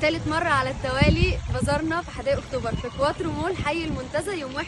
تالت مرة على التوالي بازارنا في حدائق اكتوبر في كواترو مول حي المنتزه يوم 1/5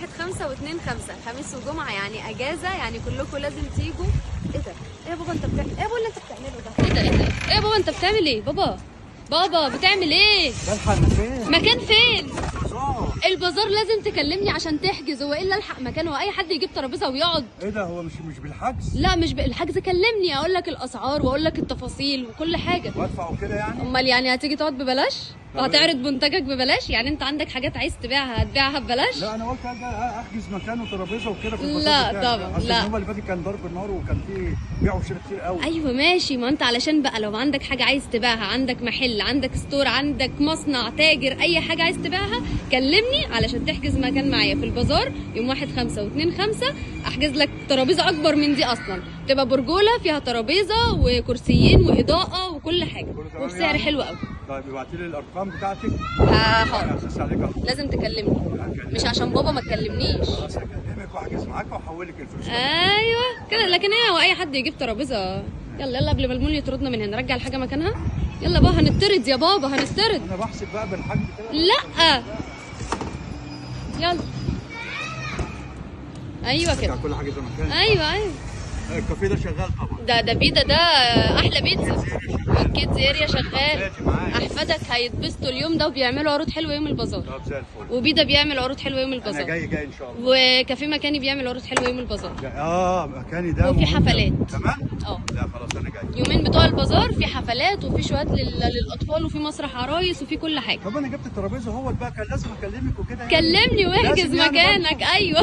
و2/5 خميس وجمعة، يعني اجازة، يعني كلكم لازم تيجوا. ايه ده؟ ايه يا بابا انت بتعمل ايه؟ يا بابا اللي انت بتعمله ده ايه ده ايه ده؟ ايه يا بابا انت بتعمل ايه؟ بابا بتعمل ايه؟ بلحق مكان مكان فين؟ بازار. البازار لازم تكلمني عشان تحجز، هو ايه اللي الحق مكان؟ هو اي حد يجيب ترابيزه ويقعد؟ ايه ده؟ هو مش بالحجز؟ لا مش بالحجز، كلمني اقول لك الاسعار واقول لك التفاصيل وكل حاجه. وادفع وكده يعني؟ امال يعني هتيجي تقعد ببلاش؟ طب وهتعرض منتجك ببلاش؟ يعني انت عندك حاجات عايز تبيعها هتبيعها ببلاش؟ لا انا قلت اجي احجز مكان وترابيزه وكده في البازار لا بتاعي. طبعا، اصل لا. اليوم اللي فات كان ضرب النار وكان فيه بيع وشراء كتير قوي. ايوه ماشي، ما انت علشان بقى لو عندك حاجه عايز تبيعها، عندك محل، عندك ستور، عندك مصنع، تاجر، اي حاجه عايز تبيعها كلمني علشان تحجز مكان معايا في البازار يوم 1/5 و2/5. احجز لك ترابيزه اكبر من دي، اصلا تبقى برجوله فيها ترابيزه وكرسيين واضاءه وكل حاجه كله تمام وبسعر يعني؟ حلو قوي. طيب ابعتي لي الارقام بتاعتك. حاضر. على اساس عليك أحط. لازم تكلمني، مش عشان بابا ما تكلمنيش. خلاص هكلمك واحجز معاك واحول لك الفلوس. ايوه كده، لكن ايه، هو اي حد يجيب ترابيزه؟ يلا قبل ما المول يطردنا من هنا، نرجع الحاجه مكانها. يلا بقى هنطرد يا بابا، هنطرد. انا بحسب بقى بالحجز كده. لا يلا. ايوه رجع كده. كل حاجه زي ما كانت. ايوه الكافيه ده شغال طبعا. ده بيدا، ده احلى بيتزا. والكيدز اريا شغال. احفادي معايا. احفادك هيتبسطوا اليوم ده، وبيعملوا عروض حلوه يوم البازار. طب زي الفل. وبيدا بيعمل عروض حلوه يوم انا البازار. جاي ان شاء الله. وكافيه مكاني بيعمل عروض حلوه يوم البازار. مكاني ده وفي مهم. حفلات. كمان؟ اه لا خلاص انا جاي. يومين بتوع البازار في حفلات وفي شويات للاطفال وفي مسرح عرايس وفي كل حاجه. طب انا جبت الترابيزه، هو بقى كان لازم اكلمك وكده يعني. كلمني واحجز لازم يعني مكانك. ايوه